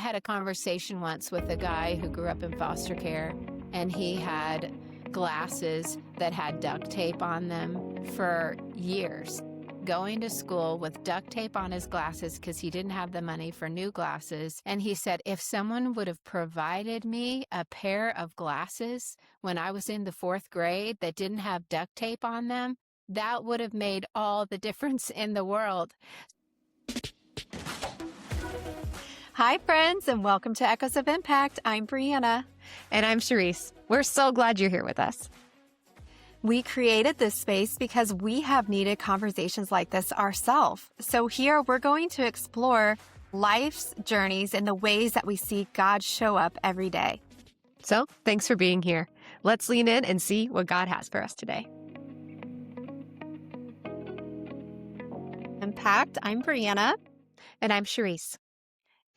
had a conversation once with a guy who grew up in foster care, and he had glasses that had duct tape on them for years. Going to school with duct tape on his glasses because he didn't have the money for new glasses. And he said, if someone would have provided me a pair of glasses when I was in the 4th grade that didn't have duct tape on them, that would have made all the difference in the world. Hi, friends, and welcome to Echoes of Impact. I'm Brianna. And I'm Charisse. We're so glad you're here with us. We created this space because we have needed conversations like this ourselves. So here we're going to explore life's journeys and the ways that we see God show up every day. So thanks for being here. Let's lean in and see what God has for us today. Impact, I'm Brianna. And I'm Charisse.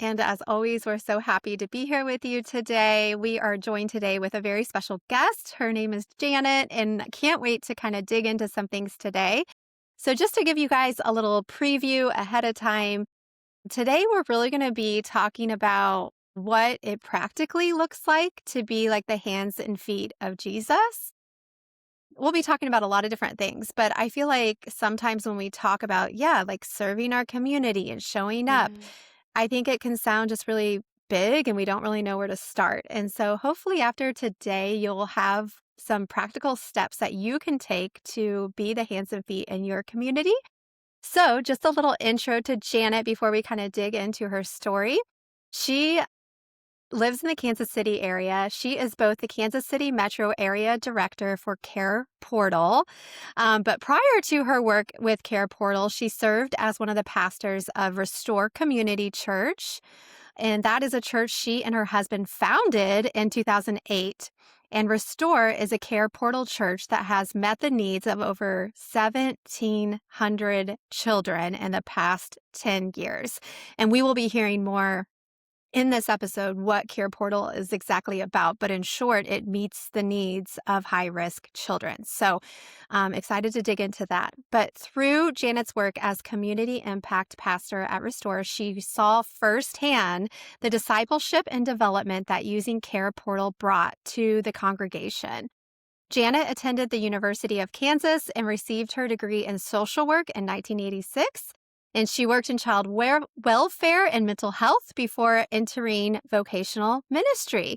And as always, we're so happy to be here with you today. We are joined today with a very special guest. Her name is Janet, and I can't wait to kind of dig into some things today. So just to give you guys a little preview ahead of time, today we're really going to be talking about what it practically looks like to be like the hands and feet of Jesus. We'll be talking about a lot of different things, but I feel like sometimes when we talk about, like serving our community and showing up, I think it can sound just really big and we don't really know where to start. And so hopefully after today, you'll have some practical steps that you can take to be the hands and feet in your community. So just a little intro to Janet before we kind of dig into her story. She lives in the Kansas City area. She is both the Kansas City Metro Area Director for CarePortal. But prior to her work with CarePortal, she served as one of the pastors of Restore Community Church. And that is a church she and her husband founded in 2008. And Restore is a CarePortal church that has met the needs of over 1,700 children in the past 10 years. And we will be hearing more in this episode what CarePortal is exactly about, but in short, it meets the needs of high-risk children. So I'm excited to dig into that. But through Janet's work as community impact pastor at Restore, she saw firsthand the discipleship and development that using CarePortal brought to the congregation. Janet attended the University of Kansas and received her degree in social work in 1986. And she worked in child welfare and mental health before entering vocational ministry.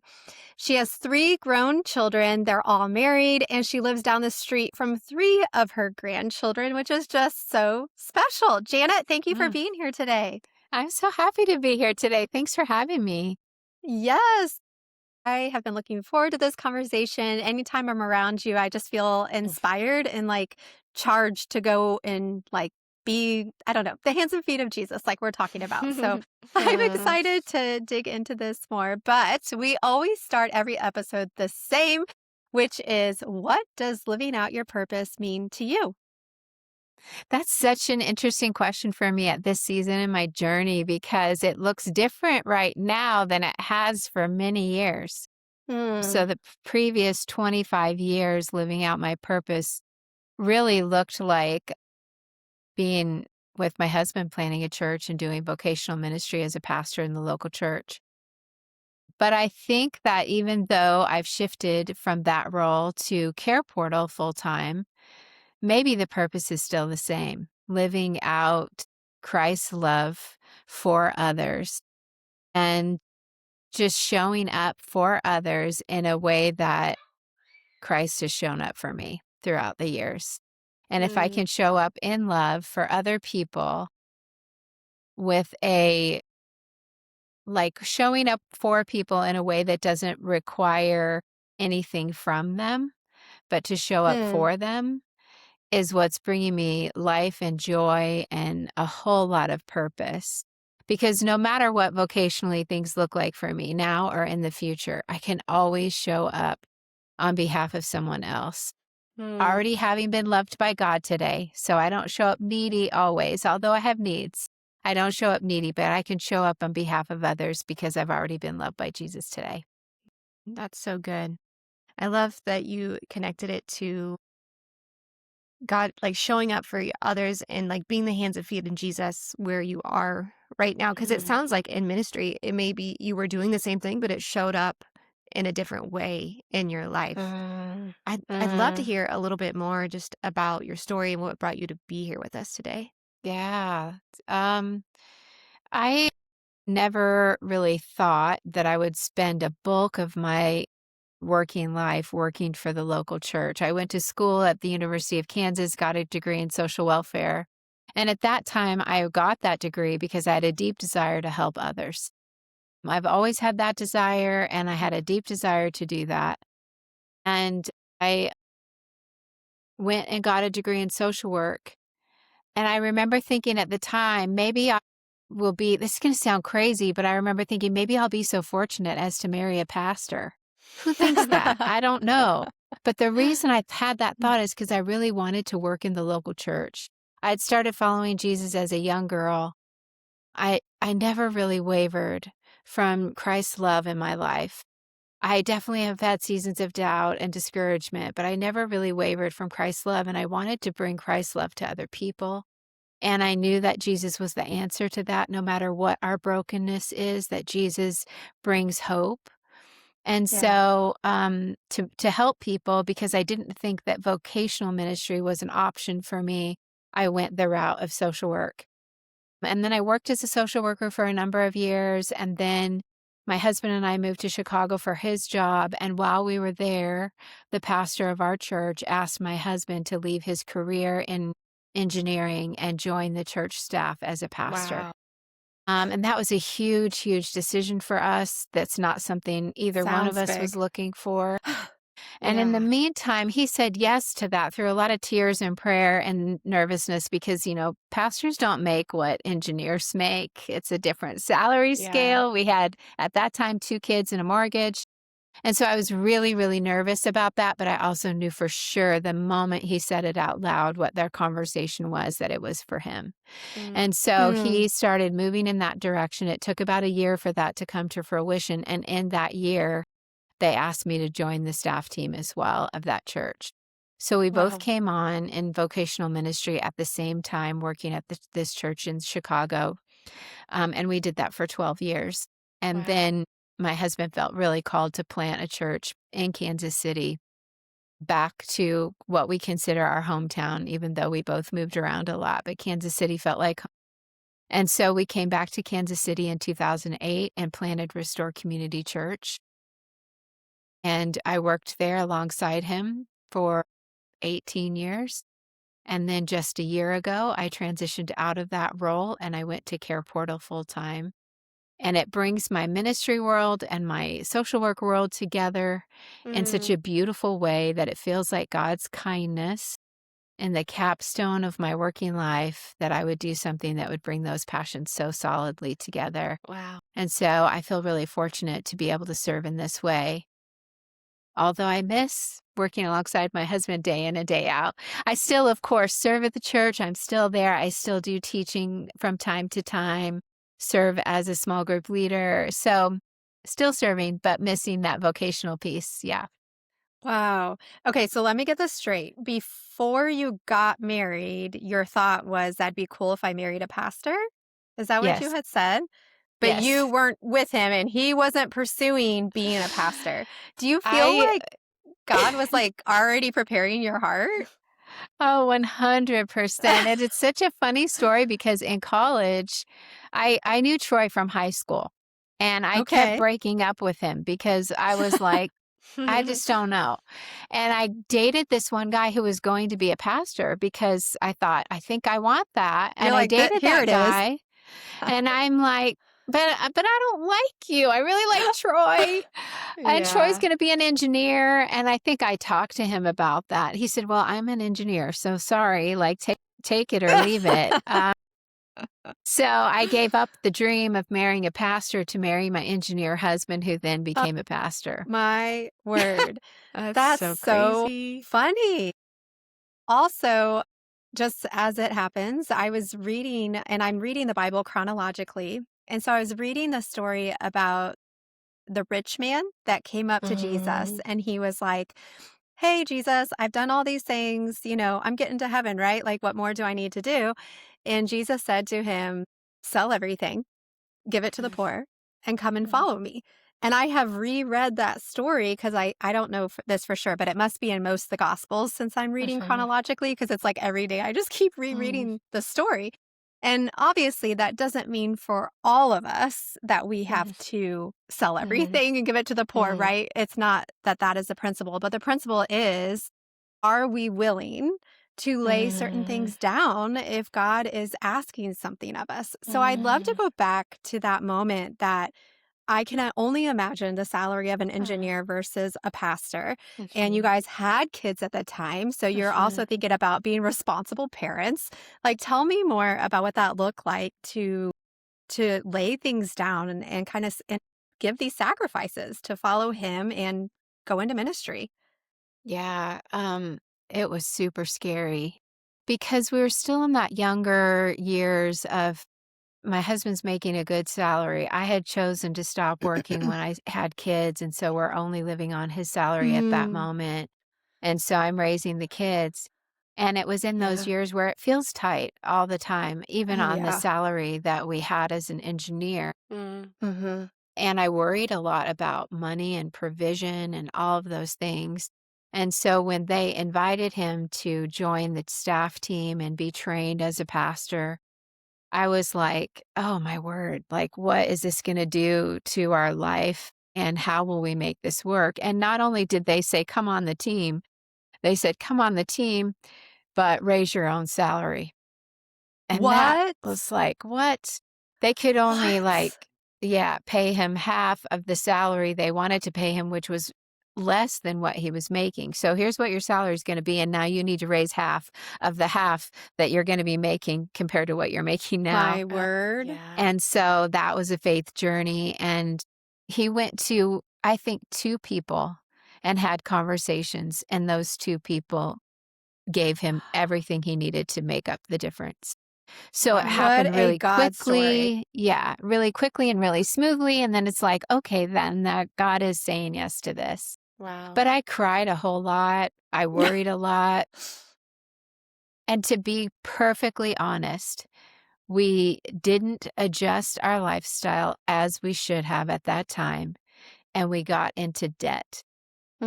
She has 3 grown children. They're all married, and she lives down the street from 3 of her grandchildren, which is just so special. Janet, thank you for being here today. I'm so happy to be here today. Thanks for having me. Yes. I have been looking forward to this conversation. Anytime I'm around you, I just feel inspired and charged to go and be, the hands and feet of Jesus like we're talking about. So I'm excited to dig into this more, but we always start every episode the same, which is, what does living out your purpose mean to you? That's such an interesting question for me at this season in my journey because it looks different right now than it has for many years. So the previous 25 years living out my purpose really looked like being with my husband, planning a church and doing vocational ministry as a pastor in the local church. But I think that even though I've shifted from that role to CarePortal full-time, maybe the purpose is still the same, living out Christ's love for others and just showing up for others in a way that Christ has shown up for me throughout the years. And if I can show up in love for other people with showing up for people in a way that doesn't require anything from them, but to show up for them is what's bringing me life and joy and a whole lot of purpose. Because no matter what vocationally things look like for me now or in the future, I can always show up on behalf of someone else. Already having been loved by God today, so I don't show up needy always, although I have needs. I don't show up needy, but I can show up on behalf of others because I've already been loved by Jesus today. That's so good. I love that you connected it to God, showing up for others and being the hands and feet in Jesus where you are right now? Because it Mm. sounds like in ministry, it may be you were doing the same thing, but it showed up in a different way in your life. Mm. I'd love to Mm. hear a little bit more just about your story and what brought you to be here with us today. Yeah. Um, I never really thought that I would spend a bulk of my working life working for the local church. I went to school at the University of Kansas, got a degree in social welfare. And at that time, I got that degree because I had a deep desire to help others. I've always had that desire, and I had a deep desire to do that. And I went and got a degree in social work. And I remember thinking at the time, maybe I will be, this is going to sound crazy, but I remember thinking, maybe I'll be so fortunate as to marry a pastor. Who thinks that? I don't know. But the reason I had that thought is because I really wanted to work in the local church. I'd started following Jesus as a young girl. I never really wavered from Christ's love in my life. I definitely have had seasons of doubt and discouragement, but I never really wavered from Christ's love, and I wanted to bring Christ's love to other people. And I knew that Jesus was the answer to that, no matter what our brokenness is, that Jesus brings hope. And Yeah. so, to help people, because I didn't think that vocational ministry was an option for me, I went the route of social work. And then I worked as a social worker for a number of years, and then my husband and I moved to Chicago for his job, and while we were there, the pastor of our church asked my husband to leave his career in engineering and join the church staff as a pastor. Wow. And that was a huge, huge decision for us. That's not something either one of Sounds us was big. looking for. And in the Yeah. meantime, he said yes to that through a lot of tears and prayer and nervousness because, pastors don't make what engineers make. It's a different salary Yeah. scale. We had, at that time, 2 kids and a mortgage. And so I was really, really nervous about that. But I also knew for sure the moment he said it out loud, what their conversation was, that it was for him. Mm. And so he Mm. started moving in that direction. It took about a year for that to come to fruition. And in that year, they asked me to join the staff team as well of that church. So we both Wow. came on in vocational ministry at the same time, working at this church in Chicago. And we did that for 12 years. And Wow. then my husband felt really called to plant a church in Kansas City, back to what we consider our hometown, even though we both moved around a lot. But Kansas City felt like home. And so we came back to Kansas City in 2008 and planted Restore Community Church. And I worked there alongside him for 18 years. And then just a year ago, I transitioned out of that role and I went to CarePortal full time. And it brings my ministry world and my social work world together in such Mm. a beautiful way that it feels like God's kindness and the capstone of my working life, that I would do something that would bring those passions so solidly together. Wow. And so I feel really fortunate to be able to serve in this way. Although I miss working alongside my husband day in and day out, I still, of course, serve at the church. I'm still there. I still do teaching from time to time, serve as a small group leader. So still serving, but missing that vocational piece. Yeah. Wow. Okay, so let me get this straight. Before you got married, your thought was that'd be cool if I married a pastor? Is that what you Yes. had said? But you Yes. weren't with him and he wasn't pursuing being a pastor. Do you feel I like God was like already preparing your heart? Oh, 100%. And it's such a funny story because in college, I knew Troy from high school, and I kept Okay. breaking up with him because I was like, I just don't know. And I dated this one guy who was going to be a pastor because I thought, I think I want that. You're And I like, that dated here that it is. guy, and I'm like, but I don't like you. I really like Troy. And Troy's Yeah. going to be an engineer. And I think I talked to him about that. He said, well, I'm an engineer, so sorry, like take it or leave it. So I gave up the dream of marrying a pastor to marry my engineer husband, who then Oh, became a pastor. my word. That's That's so so crazy. funny. Also, just as it happens, I was reading, and I'm reading the Bible chronologically. And so I was reading the story about the rich man that came up to Jesus, Mm. and he was like, hey, Jesus, I've done all these things. I'm getting to heaven, right? Like, what more do I need to do? And Jesus said to him, sell everything, give it to the Mm, poor, and come and mhm, follow me. And I have reread that story because I don't know this for sure, but it must be in most of the Gospels since I'm reading mhm, chronologically because it's like every day I just keep mm, rereading the story. And obviously, that doesn't mean for all of us that we have mhm, to sell mhm, everything and give it to the poor, mhm. right? It's not that that is the principle, but the principle is, are we willing to lay certain Mm, things down if God is asking something of us? So I'd love to mm, go back to that moment that I can only imagine the salary of an uh, engineer versus a pastor. And you mhm, guys had kids at the time. So you're also mhm. thinking about being responsible parents. Like, tell me more about what that looked like to lay things down and kind of and give these sacrifices to follow him and go into ministry. Yeah, it was super scary because we were still in that younger years of my husband's making a good salary. I had chosen to stop working when I had kids, and so we're only living on his salary at that Mm, moment. And so I'm raising the kids. And it was in those yeah. years where it feels tight all the time, even Oh, on the yeah. salary that we had as an engineer. Mm. Hmm. And I worried a lot about money and provision and all of those things. And so when they invited him to join the staff team and be trained as a pastor, I was like, "Oh my word, like, what is this gonna do to our life, and how will we make this work?" And not only did they say, "Come on the team," they said, "Come on the team, but raise your own salary." And that What? was like, "What?" They could only, What? like, yeah, pay him half of the salary they wanted to pay him, which was less than what he was making. "So here's what your salary is gonna be, and now you need to raise half of the half that you're gonna be making compared to what you're making now." My word. Yeah. And so that was a faith journey, and he went to, I think, 2 people and had conversations, and those 2 people gave him everything he needed to make up the difference. So it Wow. What happened a really God story. quickly, yeah, really quickly and really smoothly, and then it's like, "Okay, then that God is saying yes to this." Wow. But I cried a whole lot, I worried a lot, and to be perfectly honest, we didn't adjust our lifestyle as we should have at that time, and we got into debt.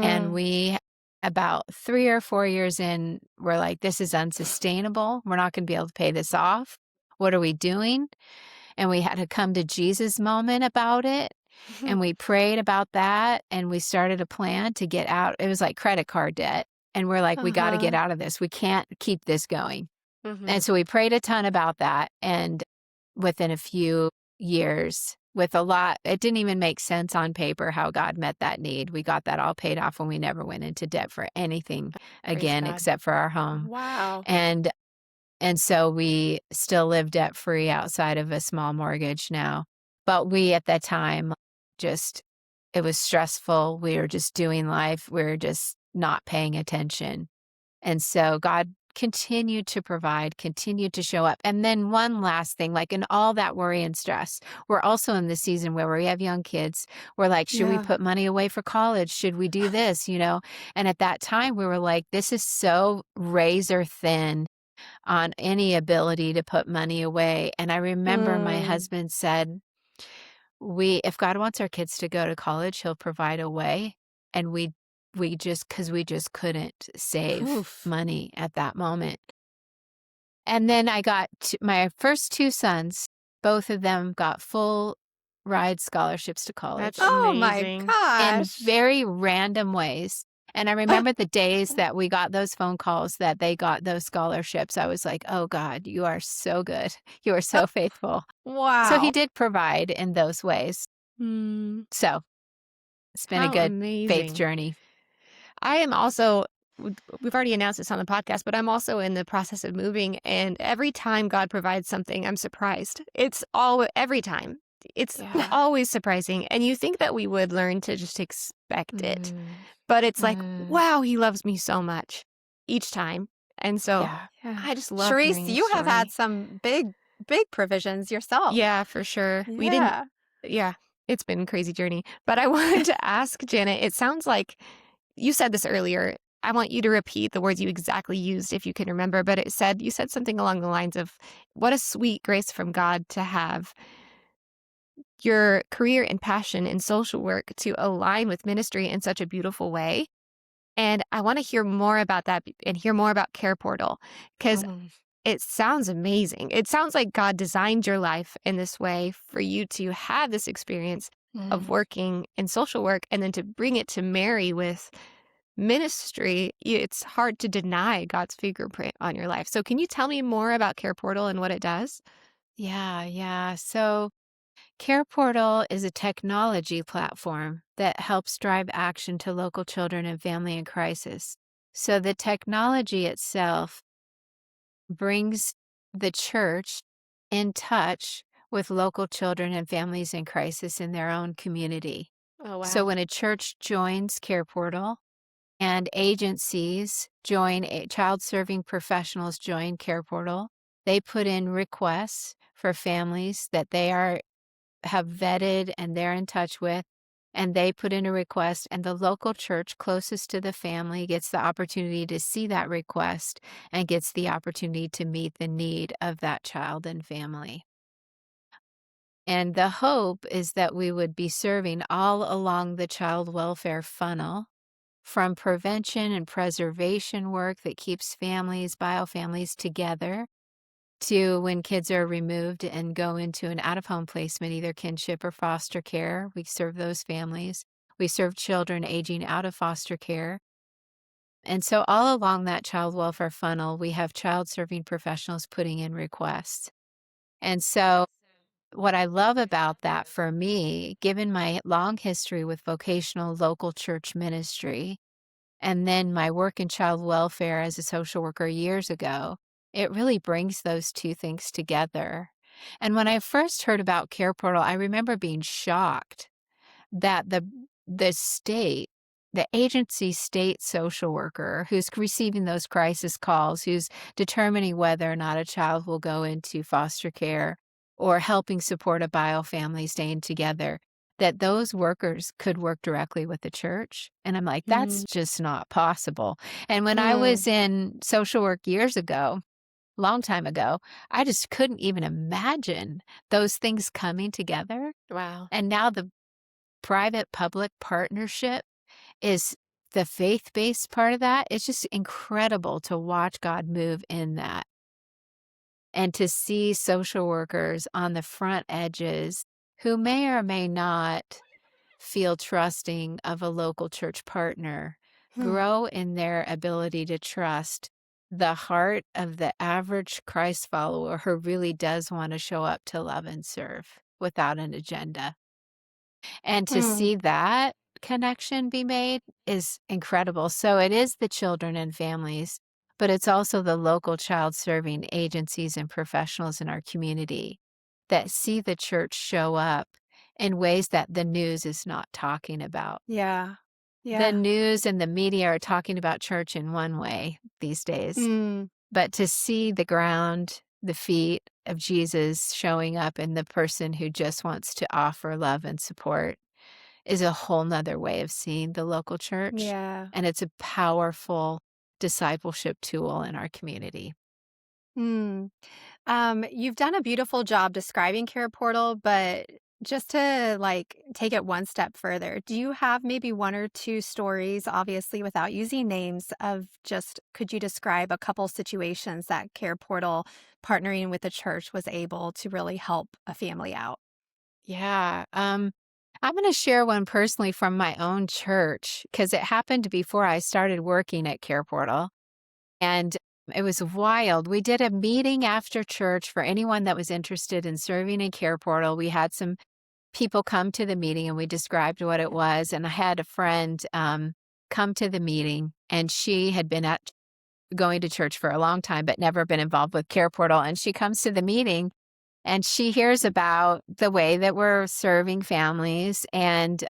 And Mm. we about 3 or 4 years in, we're like, "This is unsustainable. We're not gonna be able to pay this off. What are we doing?" And we had a come to Jesus moment about it, and we prayed about that, and we started a plan to get out. It was like credit card debt, and we're like, "We gotta get Uh-huh. out of this. We can't keep this going." And Mhm. so we prayed a ton about that, and within a few years, with a lot, it didn't even make sense on paper how God met that need. We got that all paid off, and we never went into debt for anything Praise again God. except for our home. Wow. And so we still live debt free outside of a small mortgage now. But we at that time just, it was stressful. We were just doing life. We were just not paying attention. And so God continued to provide, continued to show up. And then one last thing, like in all that worry and stress, we're also in the season where we have young kids. We're like, should we Yeah. put money away for college? Should we do this? And at that time we were like, this is so razor thin on any ability to put money away. And I remember my Mm. husband said, if God wants our kids to go to college, he'll provide a way. And we just couldn't save Oof. money at that moment. And then I got my first 2 sons, both of them got full ride scholarships to That's college Oh my amazing. in gosh. very random ways. And I remember the days that we got those phone calls that they got those scholarships. I was like, "Oh God, you are so good. You are so faithful." So he Wow. did provide in those ways. Mm, So it's been a how good faith amazing. journey. I am also we've already announced this on the podcast, but I'm also in the process of moving, and every time God provides something, I'm surprised. It's all every time. It's Yeah. always surprising, and you think that we would learn to just expect it, Mm, but it's like, mm, wow, he loves me so much each time. And so yeah. Yeah. I just love Charisse, hearing your you have had story. some big provisions yourself. Yeah, for sure. We didn't Yeah. yeah, it's been a crazy journey. But I wanted to ask Janet, it sounds like you said this earlier, I want you to repeat the words you exactly used if you can remember, but you said something along the lines of, what a sweet grace from God to have your career and passion in social work to align with ministry in such a beautiful way. And I want to hear more about that and hear more about CarePortal because Mm, it sounds amazing. It sounds like God designed your life in this way for you to have this experience of mm. working in social work and then to bring it to marry with ministry. It's hard to deny God's fingerprint on your life. So, can you tell me more about CarePortal and what it does? Yeah, yeah. So CarePortal is a technology platform that helps drive action to local children and family in crisis. So the technology itself brings the church in touch with local children and families in crisis in their own community. Oh, So wow. when a church joins CarePortal and agencies join, child serving professionals join CarePortal, they put in requests for families that they have vetted and they're in touch with, and they put in a request, and the local church closest to the family gets the opportunity to see that request and gets the opportunity to meet the need of that child and family. And the hope is that we would be serving all along the child welfare funnel, from prevention and preservation work that keeps families, bio families together, to when kids are removed and go into an out-of-home placement, either kinship or foster care. We serve those families. We serve children aging out of foster care. And so all along that child welfare funnel, we have child serving professionals putting in requests. And so what I love about that for me, given my long history with vocational local church ministry, and then my work in child welfare as a social worker years ago, it really brings those two things together. And when I first heard about CarePortal, I remember being shocked that the state, the agency state social worker who's receiving those crisis calls, who's determining whether or not a child will go into foster care or helping support a bio family staying together, that those workers could work directly with the church. And I'm like, that's Mm, just not possible. And when I mm, was in social work years ago, long time ago, I just couldn't even imagine those things coming together. Wow. And now the private public partnership is the faith-based part of that. It's just incredible to watch God move in that and to see social workers on the front edges who may or may not feel trusting of a local church partner hmm, grow in their ability to trust the heart of the average Christ follower who really does want to show up to love and serve without an agenda. And to hmm. see that connection be made is incredible. So it is the children and families, but it's also the local child serving agencies and professionals in our community that see the church show up in ways that the news is not talking about. Yeah. The Yeah. news and the media are talking about church in one way these days, Mm, but to see the ground, the feet of Jesus showing up in the person who just wants to offer love and support is a whole nother way of seeing the local church, yeah. and it's a powerful discipleship tool in our community. Mm. You've done a beautiful job describing Care Portal, but just to like take it one step further, do you have maybe one or two stories, obviously without using names, of just could you describe a couple situations that Care Portal partnering with the church was able to really help a family out? Yeah, I'm gonna share one personally from my own church because it happened before I started working at CarePortal, and it was wild. We did a meeting after church for anyone that was interested in serving in CarePortal. We had some people come to the meeting, and we described what it was, and I had a friend, come to the meeting, and she had been at going to church for a long time, but never been involved with CarePortal, and she comes to the meeting and she hears about the way that we're serving families, and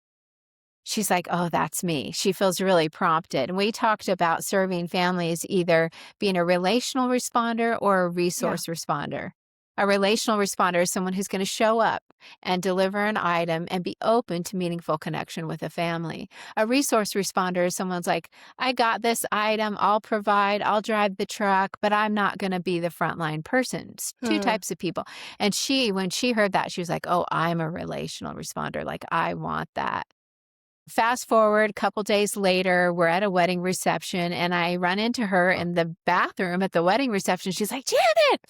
she's like, "Oh, that's me." She feels really prompted. And we talked about serving families either being a relational responder or a Yeah. resource responder. A relational responder is someone who's going to show up and deliver an item and be open to meaningful connection with a family. A resource responder is someone's like, I got this item, I'll provide, I'll drive the truck, but I'm not going to be the frontline person. It's two Hmm. types of people. And when she heard that, she was like, oh, I'm a relational responder. Like, I want that. Fast forward a couple days later, we're at a wedding reception and I run into her in the bathroom at the wedding reception. She's like, Janet,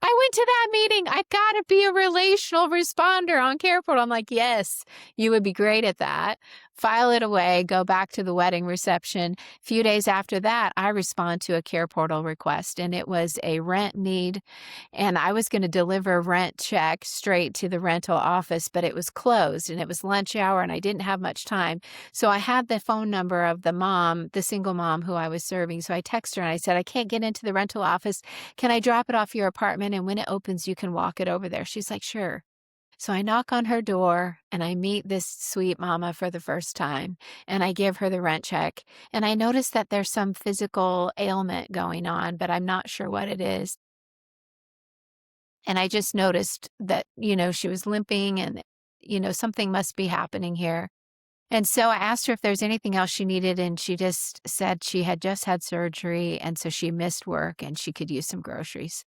I went to that meeting. I got to be a relational responder on CarePortal. I'm like, yes, you would be great at that. File it away, go back to the wedding reception. A few days after that, I respond to a CarePortal request and it was a rent need. And I was going to deliver rent check straight to the rental office, but it was closed and it was lunch hour and I didn't have much time. So I had the phone number of the mom, the single mom who I was serving. So I texted her and I said, I can't get into the rental office. Can I drop it off your apartment? And when it opens, you can walk it over there. She's like, sure. So I knock on her door and I meet this sweet mama for the first time and I give her the rent check. And I notice that there's some physical ailment going on, but I'm not sure what it is. And I just noticed that, she was limping and, something must be happening here. And so I asked her if there's anything else she needed, and she just said she had just had surgery, and so she missed work and she could use some groceries.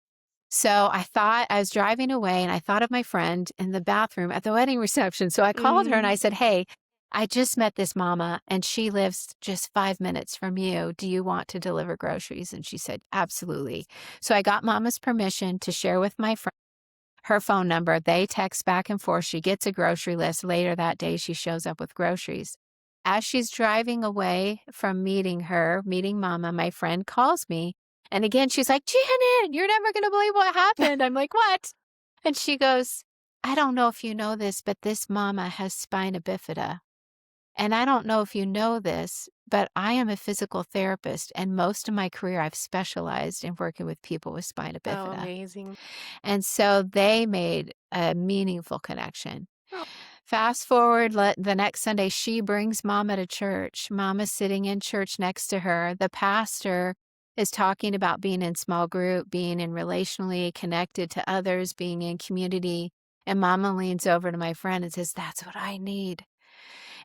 So I was driving away and I thought of my friend in the bathroom at the wedding reception. So I called her and Mm. I said, hey, I just met this mama and she lives just 5 minutes from you. Do you want to deliver groceries? And she said, absolutely. So I got mama's permission to share with my friend her phone number. They text back and forth. She gets a grocery list. Later that day, she shows up with groceries. As she's driving away from meeting mama, my friend calls me. And again, she's like, Janet, you're never going to believe what happened. I'm like, what? And she goes, I don't know if you know this, but this mama has spina bifida. And I don't know if you know this, but I am a physical therapist. And most of my career, I've specialized in working with people with spina Oh, bifida. amazing. And so they made a meaningful connection. Oh. Fast forward, the next Sunday, she brings Mama to church. Mama's sitting in church next to her. The pastor is talking about being in small group, being in relationally connected to others, being in community. And Mama leans over to my friend and says, that's what I need.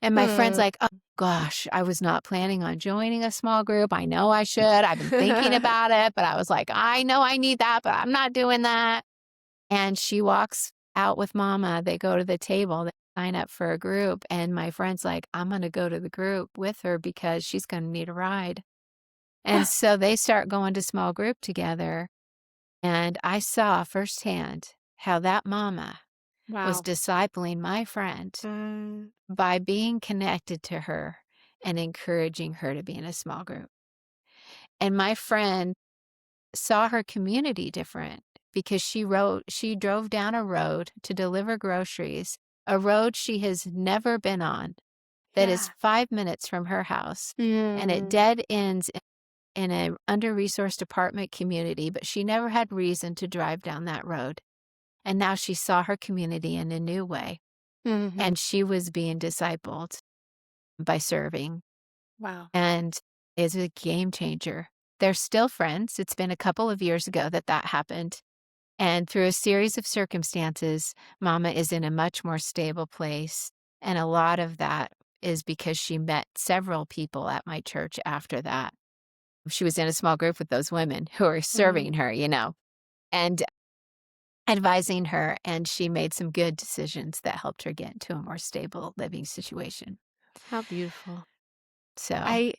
And my friend's Hmm. like, oh gosh, I was not planning on joining a small group. I know I should. I've been thinking about it, but I was like, I know I need that, but I'm not doing that. And she walks out with mama. They go to the table, they sign up for a group. And my friend's like, I'm going to go to the group with her because she's going to need a ride. And so they start going to small group together. And I saw firsthand how that mama was Wow. discipling my friend Mm. by being connected to her and encouraging her to be in a small group. And my friend saw her community different because she drove down a road to deliver groceries, a road she has never been on that is Yeah. 5 minutes from her house. And it Mm. dead ends in an under-resourced apartment community, but she never had reason to drive down that road. And now she saw her community in a new way, Mhm. and she was being discipled by serving Wow. and is a game changer. They're still friends. It's been a couple of years ago that happened. And through a series of circumstances, Mama is in a much more stable place. And a lot of that is because she met several people at my church after that. She was in a small group with those women who are Mm. serving her, and advising her. And she made some good decisions that helped her get into a more stable living situation. How beautiful. So, I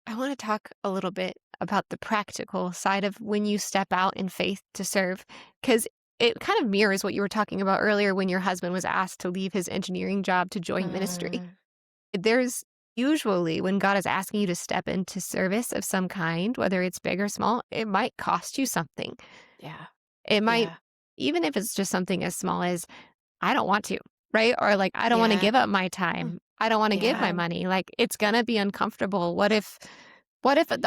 I want to talk a little bit about the practical side of when you step out in faith to serve, because it kind of mirrors what you were talking about earlier when your husband was asked to leave his engineering job to join ministry. Mm. There's usually when God is asking you to step into service of some kind, whether it's big or small, it might cost you something. yeah, It might, yeah, even if it's just something as small as, I don't want to, right? Or like, I don't want to yeah, give up my Mm. time. I don't want to give my yeah, Yeah. money. Like, it's going to be uncomfortable. What if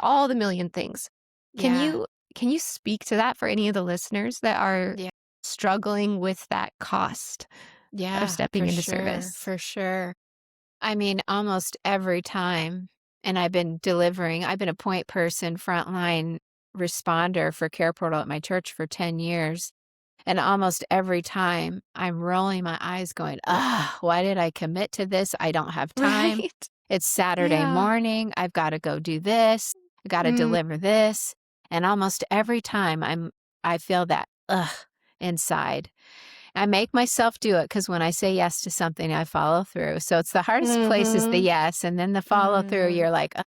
all the million things? Can yeah, you, can you speak to that for any of the listeners that are yeah, struggling with that cost of yeah, stepping for into sure, service? for sure. I mean, almost every time, and I've been a point person, frontline responder for CarePortal at my church for 10 years. And almost every time I'm rolling my eyes going, "Ugh, why did I commit to this? I don't have time. Right. It's Saturday Yeah. morning. I've got to go do this. I got to Mm. deliver this." And almost every time I feel that ugh inside. I make myself do it because when I say yes to something, I follow through. So it's the hardest place is the Mhm. yes, and then the follow through, Mm. you're like, "Ugh."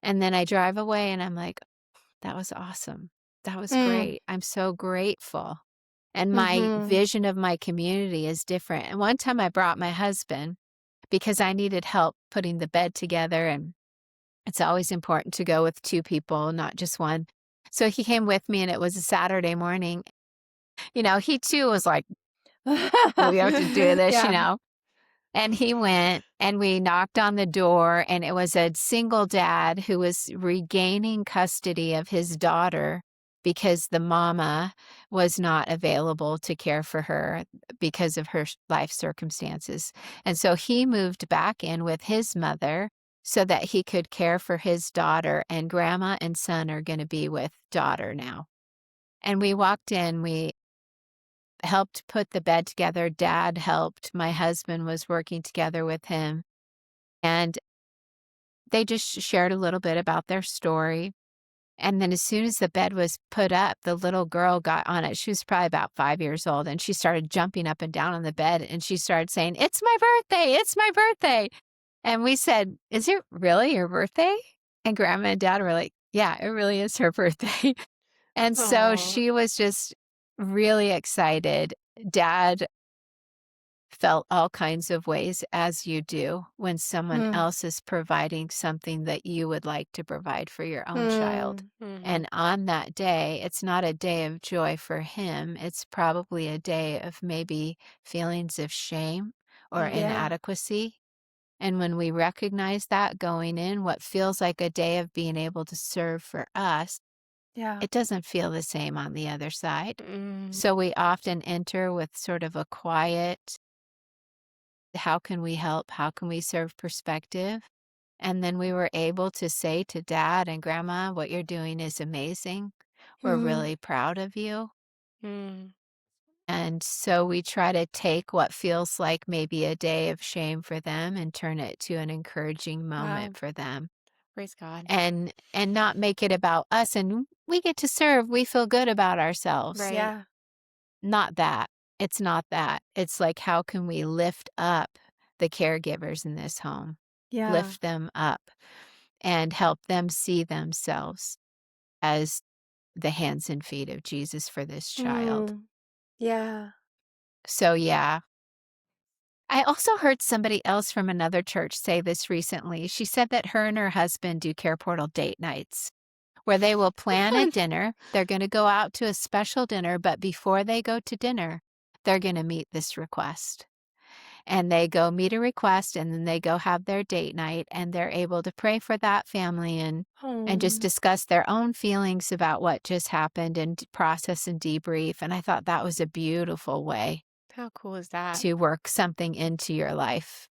And then I drive away and I'm like, that was awesome. That was Mm. great. I'm so grateful. And my Mhm. vision of my community is different. And one time I brought my husband because I needed help putting the bed together. And it's always important to go with two people, not just one. So he came with me and it was a Saturday morning. He too was like, we have to do this, Yeah. And he went and we knocked on the door, and it was a single dad who was regaining custody of his daughter because the mama was not available to care for her because of her life circumstances. And so he moved back in with his mother so that he could care for his daughter, and grandma and son are going to be with daughter now. And we walked in, we helped put the bed together. Dad helped. My husband was working together with him. And they just shared a little bit about their story. And then as soon as the bed was put up, the little girl got on it. She was probably about 5 years old. And she started jumping up and down on the bed. And she started saying, "It's my birthday. It's my birthday." And we said, "Is it really your birthday?" And grandma and dad were like, "Yeah, it really is her birthday." And so Oh. she was just really excited. Dad felt all kinds of ways, as you do, when someone Mm. else is providing something that you would like to provide for your own child. Mm. Mhm. And on that day, it's not a day of joy for him. It's probably a day of maybe feelings of shame or Mm. Yeah. inadequacy. And when we recognize that going in, what feels like a day of being able to serve for us, Yeah. it doesn't feel the same on the other side. Mm. So we often enter with sort of a quiet, how can we help? How can we serve perspective? And then we were able to say to dad and grandma, what you're doing is amazing. We're Mm. really proud of you. Mm. And so we try to take what feels like maybe a day of shame for them and turn it to an encouraging Wow. moment for them, Praise God. and not make it about us and we get to serve, we feel good about ourselves. Right. Yeah. Not that. It's not that. It's like, how can we lift up the caregivers in this home? Yeah. Lift them up and help them see themselves as the hands and feet of Jesus for this child. Mm. Yeah. So, yeah. I also heard somebody else from another church say this recently. She said that her and her husband do CarePortal date nights where they will plan a Fun. dinner. They're going to go out to a special dinner, but before they go to dinner, they're going to meet this request. And they go meet a request, and then they go have their date night, and they're able to pray for that family and just Oh. discuss their own feelings about what just happened and process and debrief. And I thought that was a beautiful way How cool is that? to work something into your life.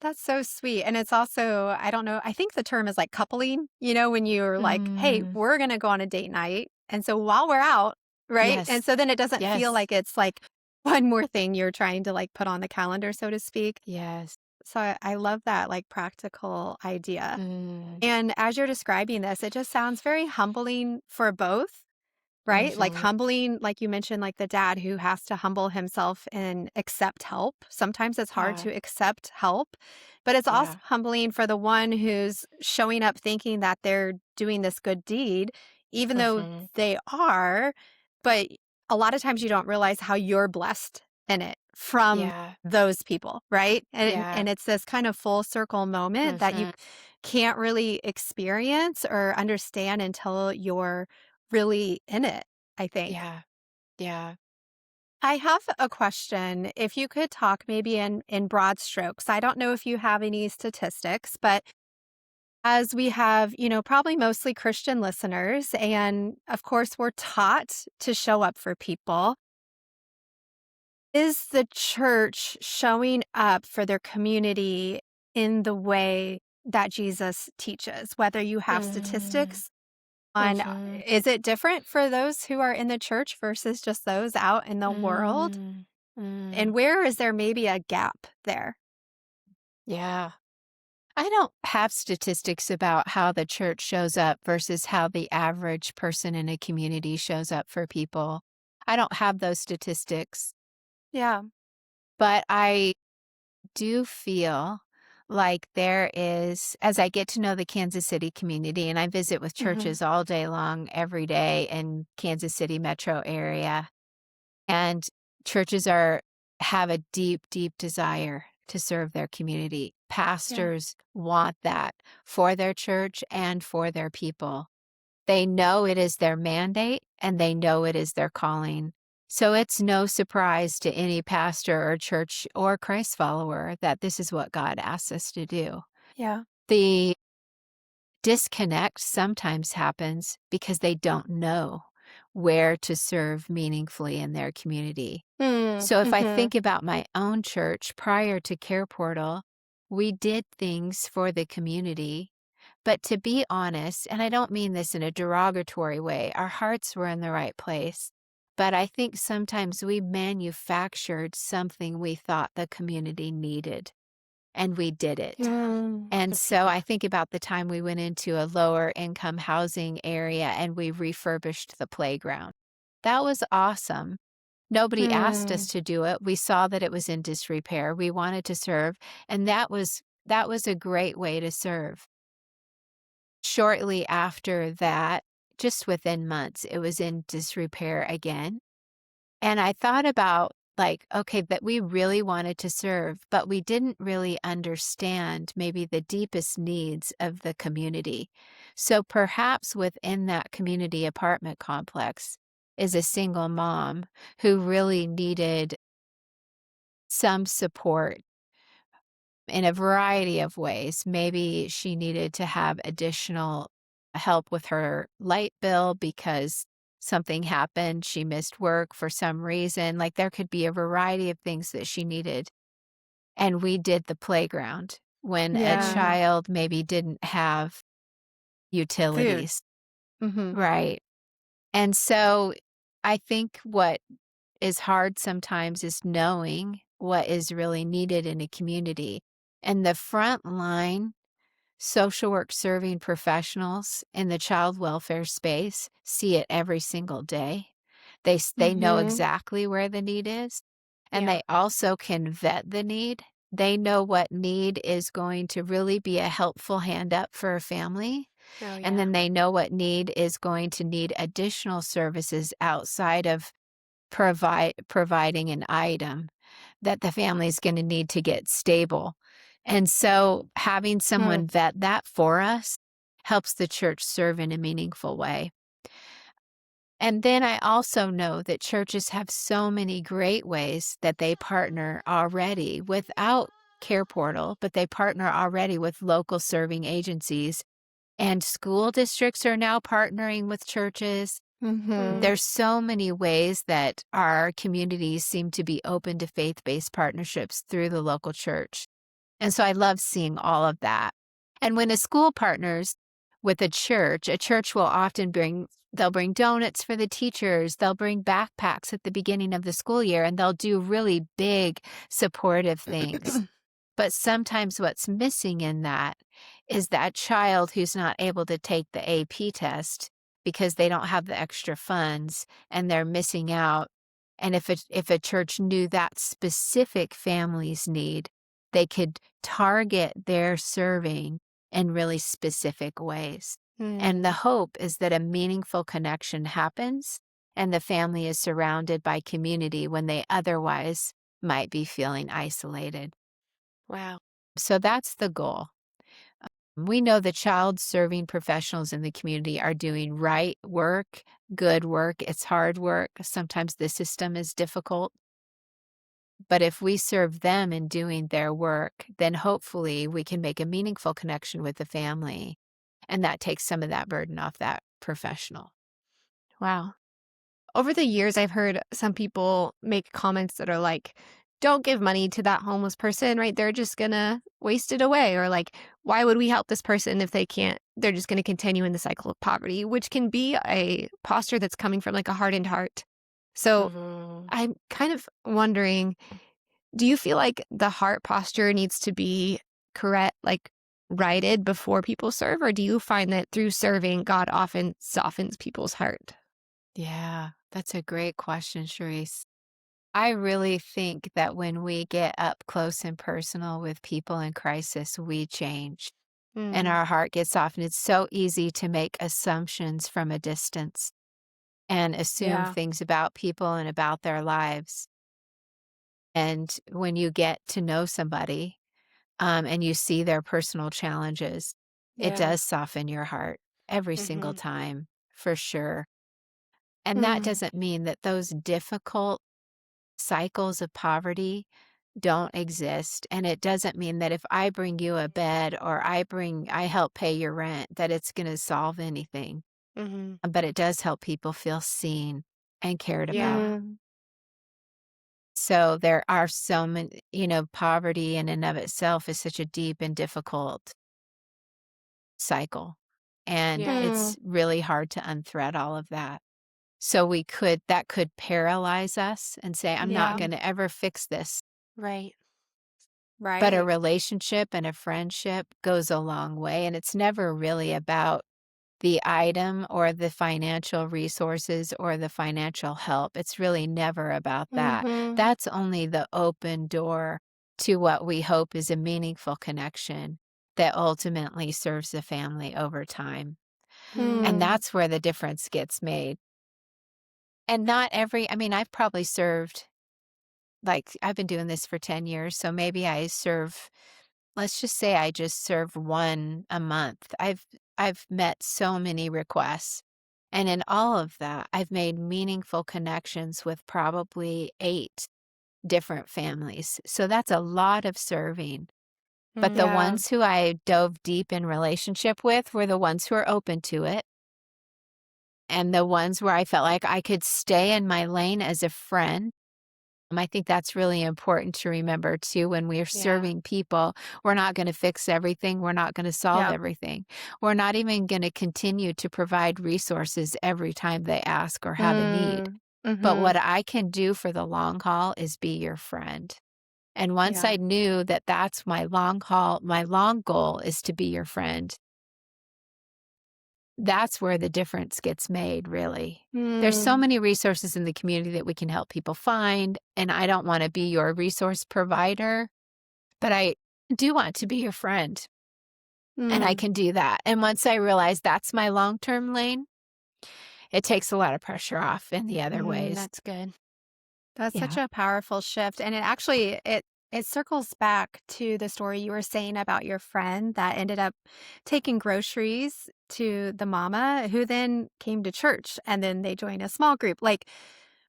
That's so sweet. And it's also, I don't know, I think the term is like coupling, when you're like, hey, Mm, we're going to go on a date night. And so while we're out, right? yes, And so then it doesn't feel yes, like it's like one more thing you're trying to like put on the calendar, so to speak. yes. So I love that like practical idea. Mm. And as you're describing this, it just sounds very humbling for both. Right? Like Mhm. humbling, like you mentioned, like the dad who has to humble himself and accept help. Sometimes it's hard Yeah. to accept help, but it's also Yeah. humbling for the one who's showing up thinking that they're doing this good deed, even though Mhm. they are. But a lot of times you don't realize how you're blessed in it from Yeah. those people, right? And Yeah. it's this kind of full circle moment that you Mhm. can't really experience or understand until you're really in it, I think. Yeah. Yeah. I have a question. If you could talk maybe in broad strokes. I don't know if you have any statistics, but as we have, probably mostly Christian listeners, and of course we're taught to show up for people. Is the church showing up for their community in the way that Jesus teaches, whether you have Mm. statistics? Mhm. Is it different for those who are in the church versus just those out in the world? Mm. And Mm. where is there maybe a gap there? Yeah. I don't have statistics about how the church shows up versus how the average person in a community shows up for people. I don't have those statistics, Yeah. but I do feel like there is, as I get to know the Kansas City community, and I visit with Mhm. churches all day long, every day in Kansas City metro area, and churches have a deep, deep desire to serve their community. Yeah. Pastors want that for their church and for their people. They know it is their mandate and they know it is their calling. So it's no surprise to any pastor or church or Christ follower that this is what God asks us to do. Yeah. The disconnect sometimes happens because they don't know where to serve meaningfully in their community. Mm, So if I mhm. think about my own church prior to CarePortal, we did things for the community. But to be honest, and I don't mean this in a derogatory way, our hearts were in the right place. But I think sometimes we manufactured something we thought the community needed, and we did it. And so I Yeah. think about the time we went into a lower income housing area and we refurbished the playground. That was awesome. Nobody asked us Mm. to do it. We saw that it was in disrepair. We wanted to serve, and that was a great way to serve. Shortly after that, just within months, it was in disrepair again. And I thought about, like, okay, that we really wanted to serve, but we didn't really understand maybe the deepest needs of the community. So perhaps within that community apartment complex is a single mom who really needed some support in a variety of ways. Maybe she needed to have additional help with her light bill because something happened. She missed work for some reason. Like there could be a variety of things that she needed. And we did the playground when a Yeah. child maybe didn't have Food. utilities. Mhm. Right. And so I think what is hard sometimes is knowing what is really needed in a community. And the front line social work serving professionals in the child welfare space see it every single day. They know Mhm. exactly where the need is, and Yeah. they also can vet the need. They know what need is going to really be a helpful hand up for a family, Oh, and yeah. then they know what need is going to need additional services outside of providing an item that the family's gonna need to get stable. And so having Hmm. someone vet that for us helps the church serve in a meaningful way. And then I also know that churches have so many great ways that they partner already without CarePortal, but they partner already with local serving agencies, and school districts are now partnering with churches. Mhm. There's so many ways that our communities seem to be open to faith-based partnerships through the local church. And so I love seeing all of that. And when a school partners with a church will often they'll bring donuts for the teachers, they'll bring backpacks at the beginning of the school year, and they'll do really big supportive things. But sometimes what's missing in that is that child who's not able to take the AP test because they don't have the extra funds and they're missing out. And if a church knew that specific family's need, they could target their serving in really specific ways. And the Mm. hope is that a meaningful connection happens and the family is surrounded by community when they otherwise might be feeling isolated. Wow. So that's the goal. We know the child serving professionals in the community are doing right work, good work. It's hard work. Sometimes the system is difficult. But if we serve them in doing their work, then hopefully we can make a meaningful connection with the family. And that takes some of that burden off that professional. Wow. Over the years, I've heard some people make comments that are like, don't give money to that homeless person, right? They're just gonna waste it away. Or like, why would we help this person if they can't? They're just gonna continue in the cycle of poverty, which can be a posture that's coming from like a hardened heart. So Mhm. I'm kind of wondering, do you feel like the heart posture needs to be correct, like righted before people serve? Or do you find that through serving, God often softens people's heart? Yeah, that's a great question, Sharice. I really think that when we get up close and personal with people in crisis, we change and Mm, our heart gets softened. It's so easy to make assumptions from a distance and assume Yeah. things about people and about their lives. And when you get to know somebody, and you see their personal challenges, it Yeah. does soften your heart every single Mhm. time, for sure. And that Mm. doesn't mean that those difficult cycles of poverty don't exist. And it doesn't mean that if I bring you a bed or I help pay your rent, that it's going to solve anything. Mhm. But it does help people feel seen and cared about. Yeah. Mm. So there are so many, poverty in and of itself is such a deep and difficult cycle. And Yeah. Mm. it's really hard to unthread all of that. So that could paralyze us and say, I'm not Yeah. going to ever fix this. Right. But a Right. relationship and a friendship goes a long way. And it's never really about the item or the financial resources or the financial help. It's really never about that. Mhm. That's only the open door to what we hope is a meaningful connection that ultimately serves the family over time. And Mm. Hmm. that's where the difference gets made. And I mean, I've probably served, like, I've been doing this for 10 years. So maybe I serve, let's just say I just serve one a month. I've met so many requests. And in all of that, I've made meaningful connections with probably 8 different families. So that's a lot of serving. But the Mhm. Yeah. ones who I dove deep in relationship with were the ones who are open to it. And the ones where I felt like I could stay in my lane as a friend. I think that's really important to remember too when we're Yeah. serving people. We're not going to fix everything. We're not going to solve Yep. everything. We're not even going to continue to provide resources every time they ask or have a need. Mm. But Mhm. what I can do for the long haul is be your friend. And once Yeah. I knew that that's my long haul, my long goal is to be your friend, that's where the difference gets made, really. There's so Mm. many resources in the community that we can help people find, and I don't wanna be your resource provider, but I do want to be your friend, and I Mm. can do that, and once I realize that's my long-term lane, it takes a lot of pressure off in the other ways. That's good. That's such Yeah. a powerful shift, and it circles back to the story you were saying about your friend that ended up taking groceries to the mama who then came to church and then they joined a small group. Like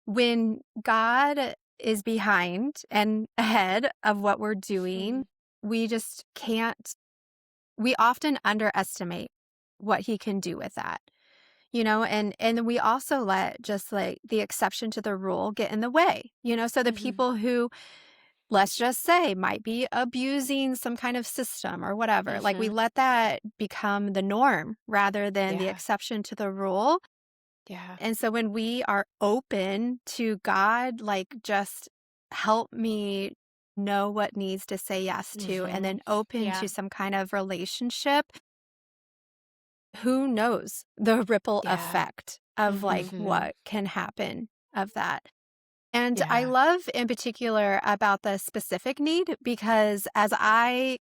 when God is behind and ahead of what we're doing, Mhm. we just can't we often underestimate what he can do with that. And then we also let just like the exception to the rule get in the way. So the Mhm. people who, let's just say, might be abusing some kind of system or whatever, like we Mhm. let that become the norm rather than the Yeah. exception to the rule. Yeah. And so when we are open to God, like just help me know what needs to say yes to, and then Mhm. open Yeah. to some kind of relationship, who knows the ripple Yeah. effect of like Mhm. Mhm. what can happen of that. And I Yeah. love in particular about the specific need because as I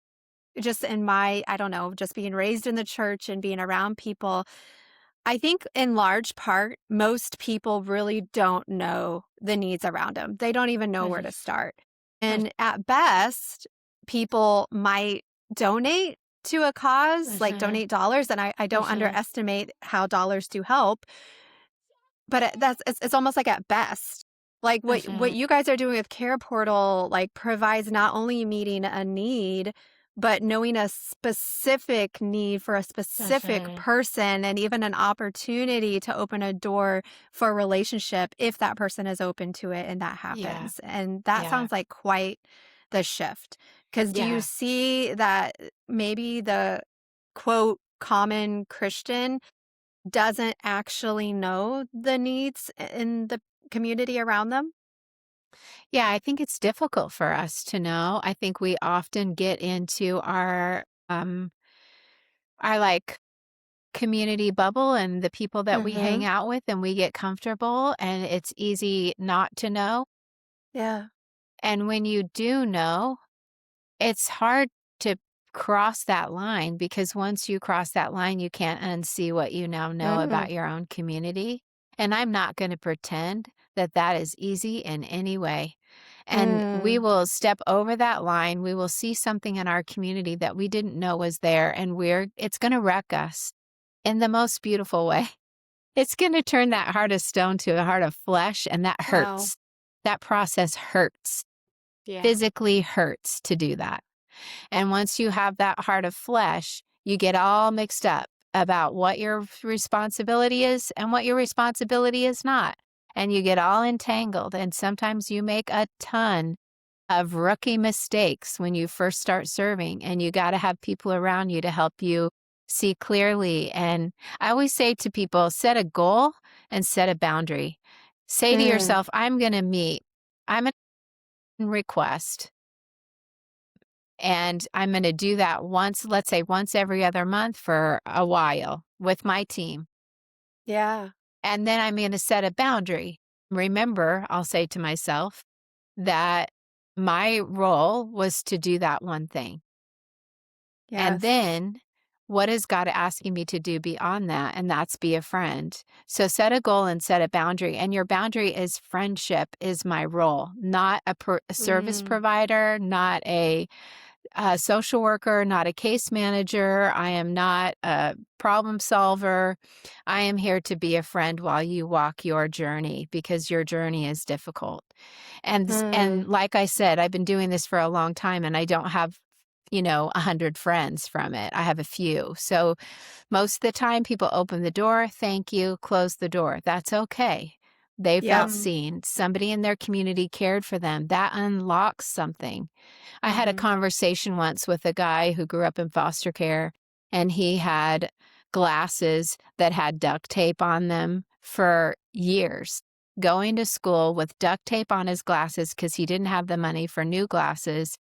just in my, I don't know, just being raised in the church and being around people, I think in large part, most people really don't know the needs around them. They don't even know where Mhm. to start. And at best, people might donate to a cause, like Mhm. donate dollars. And I don't Mhm. underestimate how dollars do help. But it's almost like at best. Like what Mhm. you guys are doing with CarePortal like provides not only meeting a need, but knowing a specific need for a specific Mhm. person and even an opportunity to open a door for a relationship if that person is open to it and that Yeah. happens. And that Yeah. sounds like quite the shift. Because do you Yeah. see that maybe the quote common Christian doesn't actually know the needs in the community around them? Yeah, I think it's difficult for us to know. I think we often get into our like community bubble and the people that we hang Mhm. out with, and we get comfortable, and it's easy not to know. Yeah. And when you do know, it's hard to cross that line, because once you cross that line, you can't unsee what you now know Mm. about your own community. And I'm not going to pretend that that is easy in any way. And we Mm. will step over that line. We will see something in our community that we didn't know was there, and it's going to wreck us in the most beautiful way. It's going to turn that heart of stone to a heart of flesh, and that Wow. hurts. That process hurts, Yeah. physically hurts to do that. And once you have that heart of flesh, you get all mixed up about what your responsibility is and what your responsibility is not. And you get all entangled. And sometimes you make a ton of rookie mistakes when you first start serving. And you got to have people around you to help you see clearly. And I always say to people, set a goal and set a boundary. Say to Mm. yourself, I'm a request. And I'm going to do that once, let's say once every other month for a while with my team. Yeah. And then I'm going to set a boundary. Remember, I'll say to myself that my role was to do that one thing. And Yes. then what is God asking me to do beyond that? And that's be a friend. So set a goal and set a boundary. And your boundary is friendship is my role, not a service Mm. provider, not a social worker, not a case manager. I am not a problem solver. I am here to be a friend while you walk your journey, because your journey is difficult. And Mm. like I said, I've been doing this for a long time, and I don't have 100 friends from it. I have a few. So most of the time people open the door, thank you, close the door. That's okay. They felt Yep. Mhm. seen. Somebody in their community cared for them. That unlocks something. I had a Mhm. conversation once with a guy who grew up in foster care, and he had glasses that had duct tape on them for years, going to school with duct tape on his glasses because he didn't have the money for new glasses.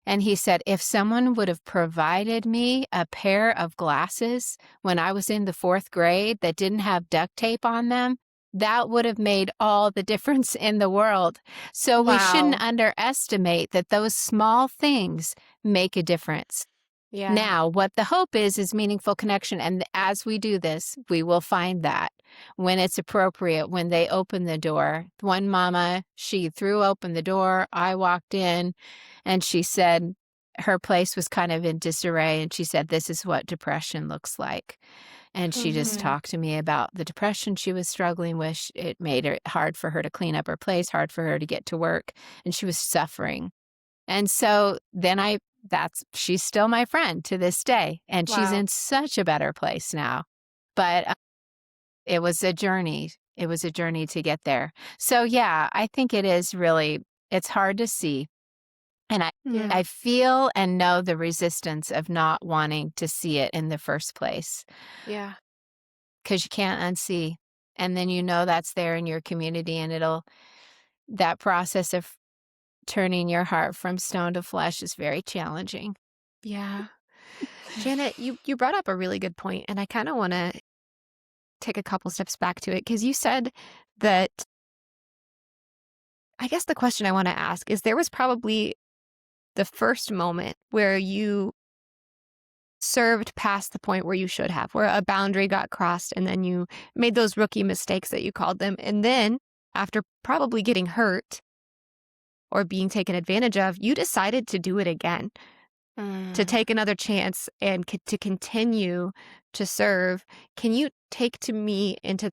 And he said, if someone would have provided me a pair of glasses when I was in the fourth grade that didn't have duct tape on them, that would have made all the difference in the world. So we shouldn't Wow. underestimate that those small things make a difference. Yeah. Now, what the hope is meaningful connection. And as we do this, we will find that when it's appropriate, when they open the door. One mama, she threw open the door. I walked in, and she said her place was kind of in disarray. And she said, this is what depression looks like. And she just Mhm. talked to me about the depression she was struggling with. It made it hard for her to clean up her place, hard for her to get to work, and she was suffering. And so then she's still my friend to this day, and she's Wow. in such a better place now. But it was a journey. It was a journey to get there. So yeah, I think it's hard to see. And Mm. I Yeah. feel and know the resistance of not wanting to see it in the first place, Yeah. because you can't unsee. And then that's there in your community, and that process of turning your heart from stone to flesh is very challenging. Yeah. Janet, you brought up a really good point, and I kind of want to take a couple steps back to it because you said that I guess the question I want to ask is there was probably the first moment where you served past the point where you should have, where a boundary got crossed and then you made those rookie mistakes that you called them. And then after probably getting hurt or being taken advantage of, you decided to do it again, to Mm. take another chance and to continue to serve. Can you take to me into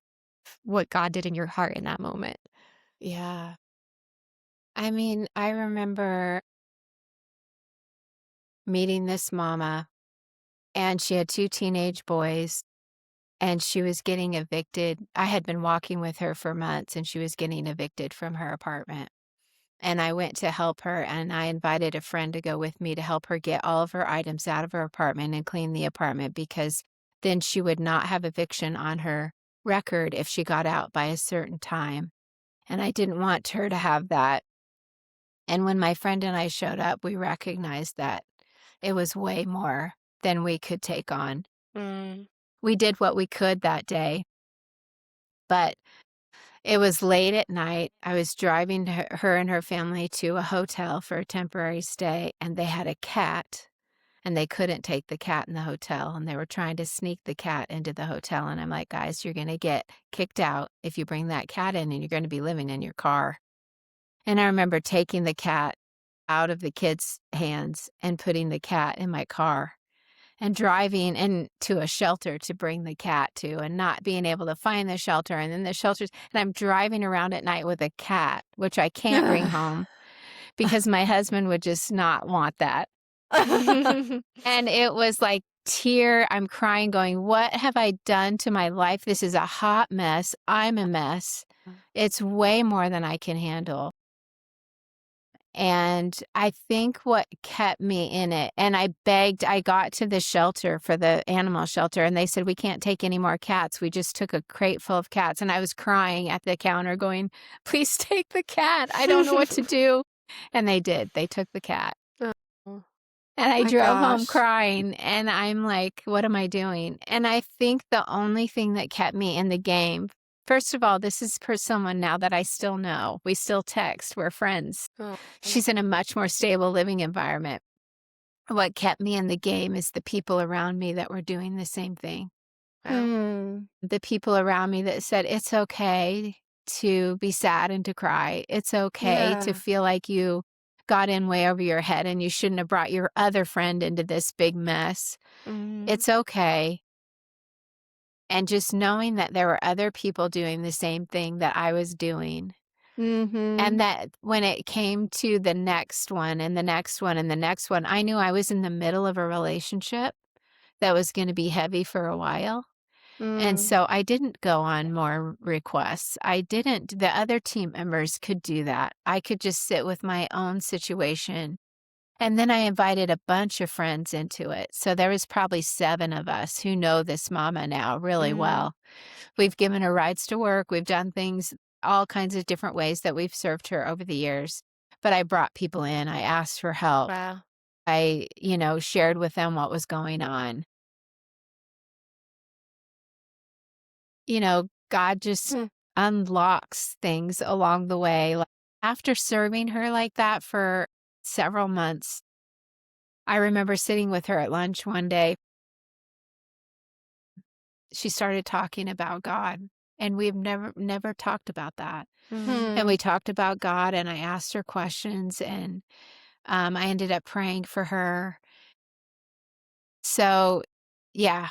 what God did in your heart in that moment? Yeah. I mean, I remember meeting this mama, and she had 2 teenage boys, and she was getting evicted. I had been walking with her for months, and she was getting evicted from her apartment. And I went to help her, and I invited a friend to go with me to help her get all of her items out of her apartment and clean the apartment, because then she would not have eviction on her record if she got out by a certain time. And I didn't want her to have that. And when my friend and I showed up, we recognized that it was way more than we could take on. Mm. We did what we could that day, but it was late at night. I was driving her and her family to a hotel for a temporary stay, and they had a cat, and they couldn't take the cat in the hotel, and they were trying to sneak the cat into the hotel. And I'm like, guys, you're going to get kicked out if you bring that cat in, and you're going to be living in your car. And I remember taking the cat out of the kids' hands and putting the cat in my car and driving into a shelter to bring the cat to, and not being able to find the shelter. And then the shelters, and I'm driving around at night with a cat, which I can't bring home because my husband would just not want that. And it was like I'm crying going, what have I done to my life? This is a hot mess. I'm a mess. It's way more than I can handle. And I think what kept me in it, and I got to the shelter, for the animal shelter, and they said, we can't take any more cats. We just took a crate full of cats. And I was crying at the counter going, please take the cat. I don't know what to do. And they did. They took the cat. Oh, And I my drove home gosh. crying, and I'm like, what am I doing? And I think the only thing that kept me in the game, first of all, this is for someone now that I still know. We still text. We're friends. oh. She's in a much more stable living environment. What kept me in the game is the people around me that were doing the same thing. Wow. Mm. The people around me that said, it's okay to be sad and to cry. It's okay to Yeah. feel like you got in way over your head and you shouldn't have brought your other friend into this big mess. Mm. It's okay. And just knowing that there were other people doing the same thing that I was doing. Mm-hmm. And that when it came to the next one and the next one and the next one, I knew I was in the middle of a relationship that was going to be heavy for a while. And so I didn't go on more requests. The other team members could do that. I could just sit with my own situation. And then I invited a bunch of friends into it. So there was probably 7 of us who know this mama now really well. We've given her rides to work. We've done things, all kinds of different ways that we've served her over the years. But I brought people in. I asked for help. Wow. I, shared with them what was going on. God just Hmm. unlocks things along the way. Like, after serving her like that for several months, I remember sitting with her at lunch one day. She started talking about God, and we've never talked about that. And we talked about God, and I asked her questions, and I ended up praying for her. So, yeah,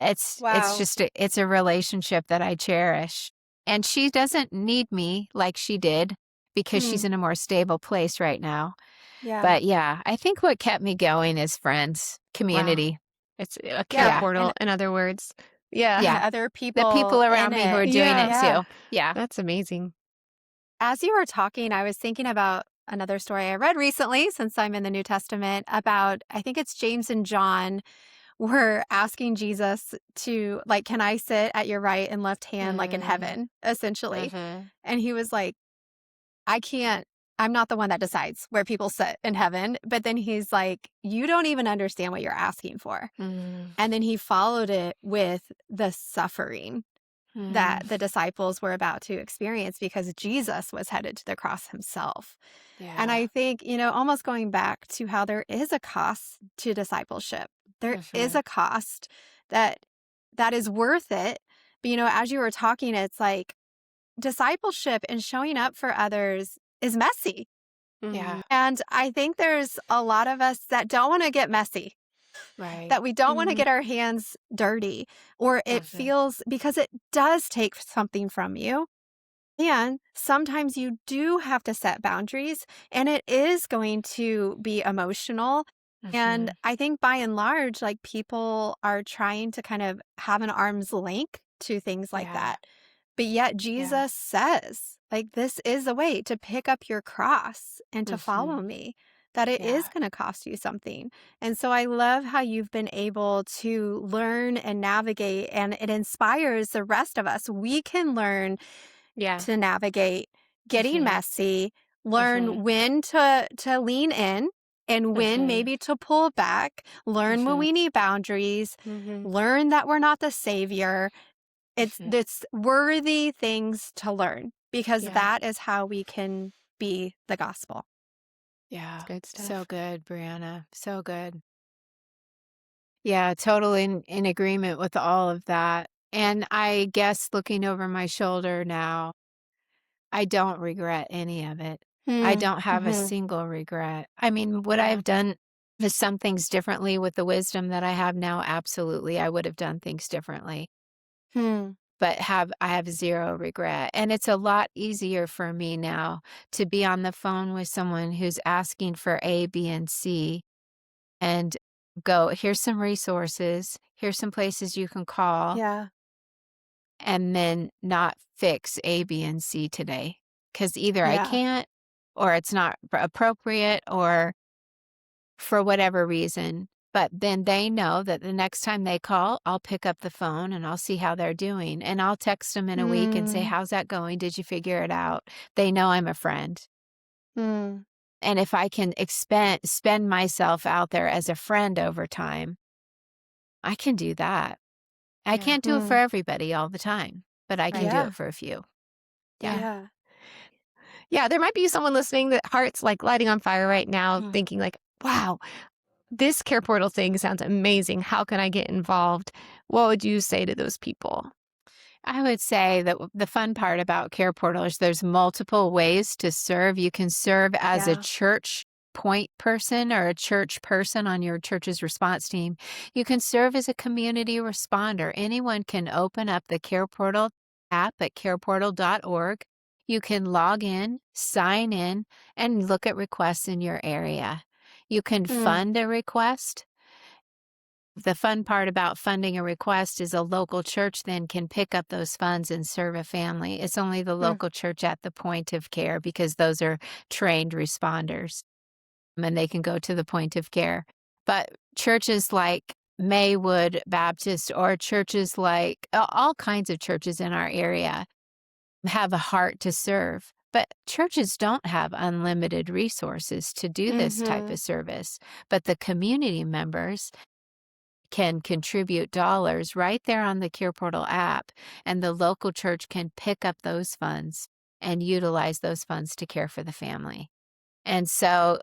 it's Wow. just it's a relationship that I cherish. And she doesn't need me like she did because she's in a more stable place right now. Yeah. But yeah, I think what kept me going is friends, community. It's a care Yeah, portal, and in other words. Yeah. Yeah. other The people people around in me who are it. doing it Yeah. too. Yeah. That's amazing. As you were talking, I was thinking about another story I read recently, since I'm in the New Testament, about, I think it's James and John were asking Jesus to, like, can I sit at your right and left hand, like in heaven, essentially. And he was like, I can't, I'm not the one that decides where people sit in heaven. But then he's like, you don't even understand what you're asking for. And then he followed it with the suffering that the disciples were about to experience because Jesus was headed to the cross himself. And I think, almost going back to how there is a cost to discipleship. There is a cost that is worth it. But, as you were talking, it's like discipleship and showing up for others is messy. Yeah. And I think there's a lot of us that don't want to get messy, Right. that we don't want to get our hands dirty, or it feels, because it does take something from you. And sometimes you do have to set boundaries, and it is going to be emotional. And Mhm. I think by and large, like, people are trying to kind of have an arm's length to things like Yeah. that. But yet Yeah. Jesus says, like, this is a way to pick up your cross and to follow Mhm. me, that it is Yeah. gonna cost you something. And so I love how you've been able to learn and navigate, and it inspires the rest of us. We can learn Yeah. to navigate getting Mhm. messy, learn Mhm. when to lean in and when Mhm. maybe to pull back, learn when Mhm. we need boundaries, Mhm. learn that we're not the savior. Mhm. It's worthy things to learn because Yeah. that is how we can be the gospel. It's Yeah. good So stuff. good, Brianna. So good. Yeah, totally in agreement with all of that. And I guess looking over my shoulder now, I don't regret any of it. I Hmm. don't have a Mhm. single regret. I mean, would I Yeah. have done some things differently with the wisdom that I have now? Absolutely. I would have done things differently, Hmm. but I have zero regret. And it's a lot easier for me now to be on the phone with someone who's asking for A, B, and C and go, here's some resources, here's some places you can call, Yeah. and then not fix A, B, and C today. Because either I Yeah. can't, or it's not appropriate, or for whatever reason. But then they know that the next time they call, I'll pick up the phone and I'll see how they're doing. And I'll text them in a week and say, Hmm. how's that going? Did you figure it out? They know I'm a friend. Hmm. And if I can spend myself out there as a friend over time, I can do that. I Yeah. can't do it for Hmm. everybody all the time, but I can Right. do Yeah. it for a few. Yeah. Yeah. Yeah. Yeah, there might be someone listening that heart's like lighting on fire right now, Mm. thinking like, wow, this care portal thing sounds amazing. How can I get involved? What would you say to those people? I would say that the fun part about CarePortal is there's multiple ways to serve. You can serve as a Yeah. church point person or a church person on your church's response team. You can serve as a community responder. Anyone can open up the CarePortal app at careportal.org. You can log in, sign in, and look at requests in your area. You can Hmm. fund a request. The fun part about funding a request is a local church then can pick up those funds and serve a family. It's only the Hmm. local church at the point of care because those are trained responders and they can go to the point of care. But churches like Maywood Baptist or churches like all kinds of churches in our area have a heart to serve. But churches don't have unlimited resources to do this type Mhm. of service. But the community members can contribute dollars right there on the CarePortal app, and the local church can pick up those funds and utilize those funds to care for the family. And so,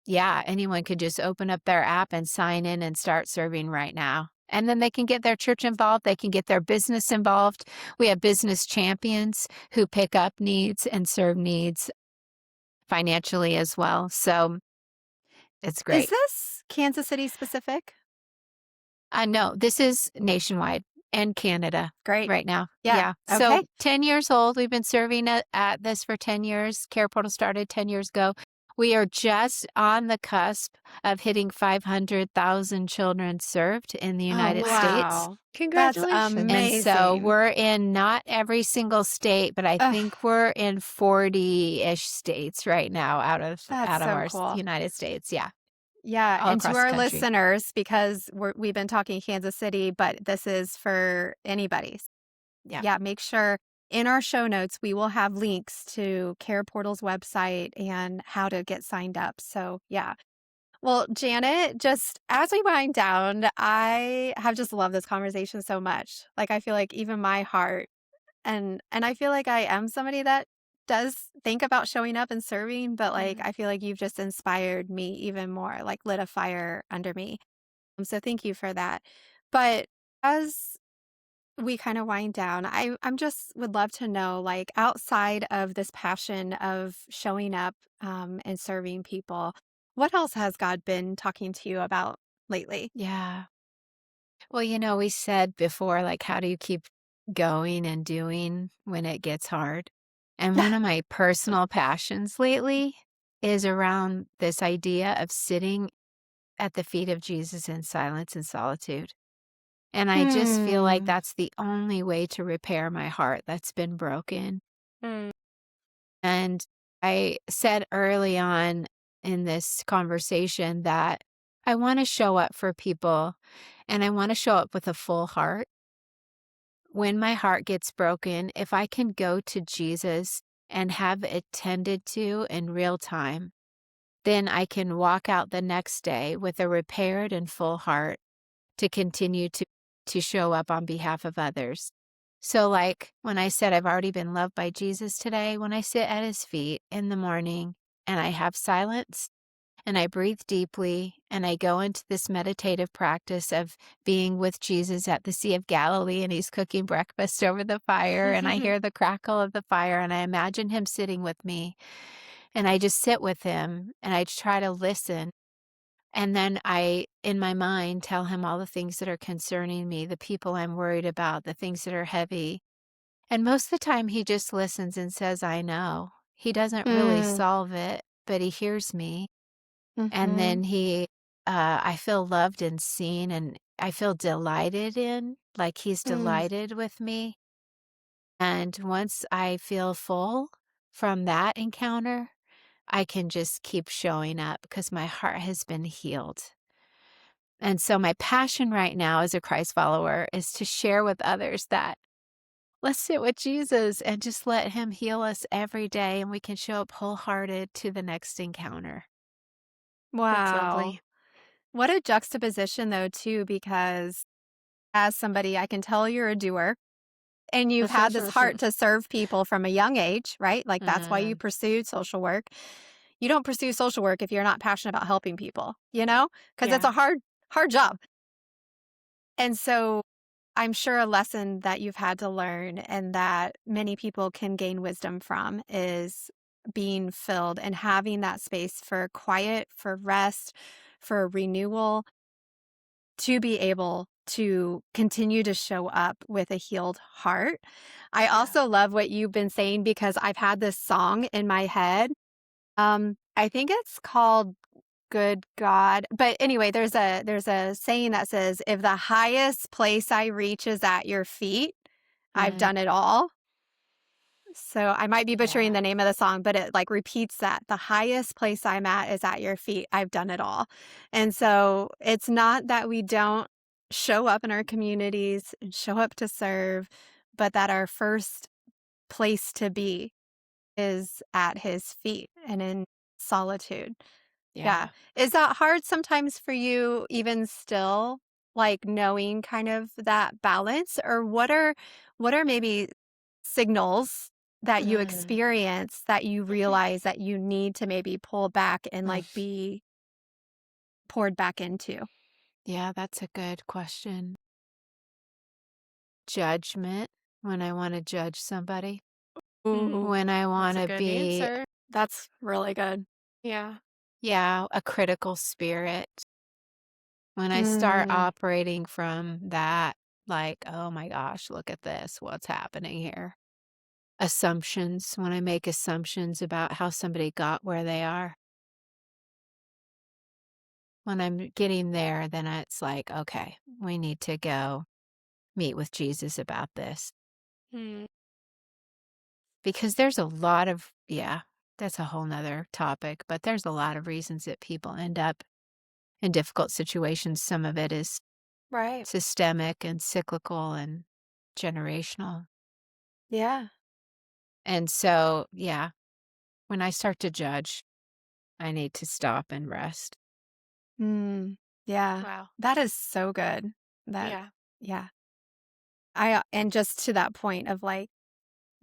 yeah, anyone could just open up their app and sign in and start serving right now. And then they can get their church involved. They can get their business involved. We have business champions who pick up needs and serve needs financially as well. So it's Is great. this Kansas City specific? No, this is nationwide and Canada Great. right now. Yeah. Yeah. So Okay. 10 years old. We've been serving at this for 10 years. CarePortal started 10 years ago. We are just on the cusp of hitting 500,000 children served in the Oh, United States. wow. That's Congratulations. And so amazing. we're in not every single state, but I Ugh, think we're in 40-ish states right now that's out of so our cool. United States. Yeah. Yeah, All and to across the our country. listeners, because we've been talking Kansas City, but this is for anybody. Yeah. Yeah, make sure in our show notes we will have links to Care Portal's website and how to get signed up. So, yeah. Well, Janet, just as we wind down, I have just loved this conversation so much. Like, I feel like even my heart and I feel like I am somebody that does think about showing up and serving, but, like, Mhm. I feel like you've just inspired me even more, like, lit a fire under me. So thank you for that. But as we kinda wind down, I'm just would love to know, like, outside of this passion of showing up, and serving people, what else has God been talking to you about lately? Yeah. Well, we said before, like, how do you keep going and doing when it gets hard? And one of my personal passions lately is around this idea of sitting at the feet of Jesus in silence and solitude. And I just feel like Hmm. that's the only way to repair my heart that's been broken. Mm. And I said early on in this conversation that I want to show up for people and I want to show up with a full heart. When my heart gets broken, if I can go to Jesus and have it tended to in real time, then I can walk out the next day with a repaired and full heart to continue to show up on behalf of others. So like when I said I've already been loved by Jesus today, when I sit at his feet in the morning and I have silence and I breathe deeply and I go into this meditative practice of being with Jesus at the Sea of Galilee and he's cooking breakfast over the fire and I hear the crackle of the fire and I imagine him sitting with me and I just sit with him and I try to listen. And then I, in my mind, tell him all the things that are concerning me, the people I'm worried about, the things that are heavy. And most of the time, he just listens and says, I know. He doesn't really Mm. solve it, but he hears me. And Mhm. then I feel loved and seen, and I feel delighted in, like he's Mm. delighted with me. And once I feel full from that encounter, I can just keep showing up because my heart has been healed. And so my passion right now as a Christ follower is to share with others that let's sit with Jesus and just let him heal us every day and we can show up wholehearted to the next encounter. That's Wow. lovely. What a juxtaposition, though, too, because as somebody, I can tell you're a doer and you've had this heart to serve people from a young age, right? Like that's why you Mhm. pursued social work. You don't pursue social work if you're not passionate about helping people, you know, because it's Yeah. a hard job. And so I'm sure a lesson that you've had to learn and that many people can gain wisdom from is being filled and having that space for quiet, for rest, for renewal, to be able to continue to show up with a healed heart. I Yeah. also love what you've been saying because I've had this song in my head. I think it's called Good God. But anyway, there's a saying that says, if the highest place I reach is at your feet, I've Mm, done it all. So I might be butchering yeah. the name of the song, but it like repeats that the highest place I'm at is at your feet. I've done it all. And so it's not that we don't show up in our communities and show up to serve, but that our first place to be is at his feet and in solitude. Yeah. Yeah. Is that hard sometimes for you even still, like, knowing kind of that balance? Or what are maybe signals that you Mm, experience that you realize that you need to maybe pull back and, mm. like, be poured back into? Yeah, that's a good question. Judgment, when I want to judge somebody, Ooh, when I That's want a to good be, answer. that's really good. Yeah. yeah, a critical spirit. When I start Mm, operating from that, like, "Oh my gosh, look at this, what's happening here?" Assumptions, when I make assumptions about how somebody got where they are. When I'm getting there, then it's like, "Okay, we need to go meet with Jesus about this." Mm. Because there's a lot of yeah, that's a whole whole 'nother topic, but there's a lot of reasons that people end up in difficult situations. Some of it is right. systemic and cyclical and generational. Yeah. And so, yeah, when I start to judge, I need to stop and rest. Mm, yeah. Wow. That is so good. That Yeah. yeah. And just to that point of, like,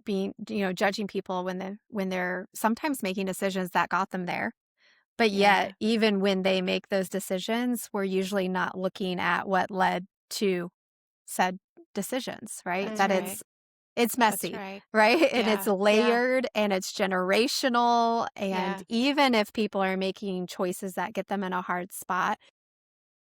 being judging people when they're sometimes making decisions that got them there. But yet, Yeah, even when they make those decisions, we're usually not looking at what led to said decisions, right? That's That right. it's That's messy, right. right? And it's Yeah. Yeah. layered and it's generational. And yeah, even if people are making choices that get them in a hard spot,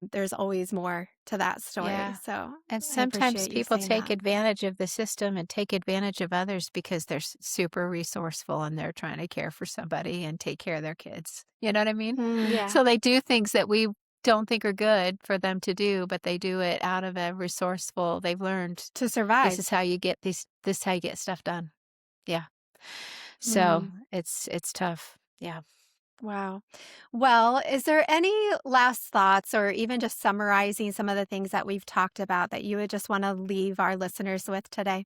there's always more to that story. yeah. So And I sometimes appreciate you people saying take that. advantage of the system and take advantage of others because they're super resourceful and they're trying to care for somebody and take care of their kids. You know what I mean? Mm, Yeah. So they do things that we don't think are good for them to do, but they do it out of a resourceful, they've learned To this survive. is how you get this is how you get stuff done. Yeah. So Mm. it's tough. Yeah. Wow. Well, is there any last thoughts or even just summarizing some of the things that we've talked about that you would just want to leave our listeners with today?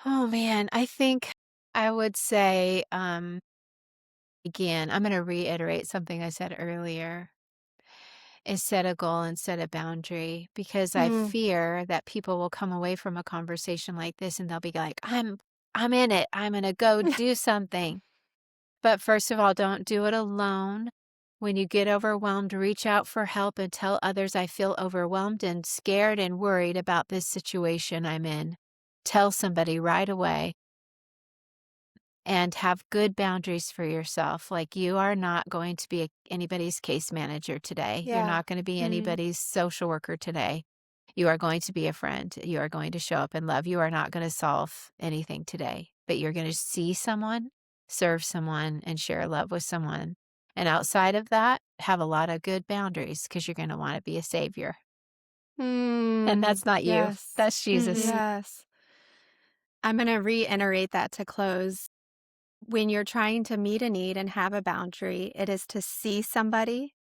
Oh man, I think I would say, again, I'm going to reiterate something I said earlier. Is set a goal and set a boundary because I Mm. fear that people will come away from a conversation like this and they'll be like, I'm in it. I'm going to go do something. But first of all, don't do it alone. When you get overwhelmed, reach out for help and tell others I feel overwhelmed and scared and worried about this situation I'm in. Tell somebody right away and have good boundaries for yourself. Like you are not going to be anybody's case manager today. You're Yeah. not going to be Mm. anybody's social worker today. You are going to be a friend. You are going to show up and love. You are not going to solve anything today, but you're going to see someone, serve someone, and share love with someone. And outside of that, have a lot of good boundaries because you're going to want to be a savior. And Mm. that's not you, Yes. that's Jesus. Mhm. Yes. I'm going to reiterate that to close. When you're trying to meet a need and have a boundary, it is to see somebody,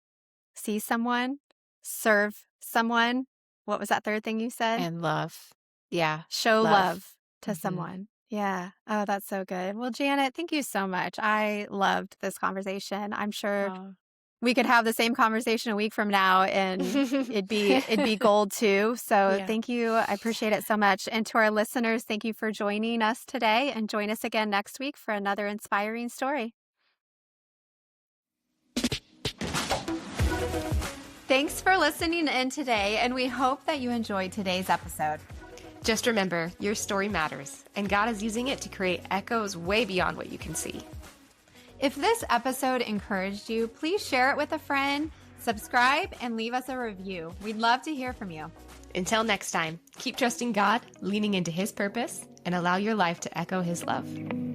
see someone, serve someone. What was that third thing you said? And love. Yeah, Show love. love to Hmm. someone. Yeah. Oh, that's so good. Well, Janet, thank you so much. I loved this conversation. I'm sure Oh. we could have the same conversation a week from now and it'd be gold too. So Yeah. thank you. I appreciate it so much. And to our listeners, thank you for joining us today and join us again next week for another inspiring story. Thanks for listening in today, and we hope that you enjoyed today's episode. Just remember, your story matters, and God is using it to create echoes way beyond what you can see. If this episode encouraged you, please share it with a friend, subscribe, and leave us a review. We'd love to hear from you. Until next time, keep trusting God, leaning into His purpose, and allow your life to echo His love.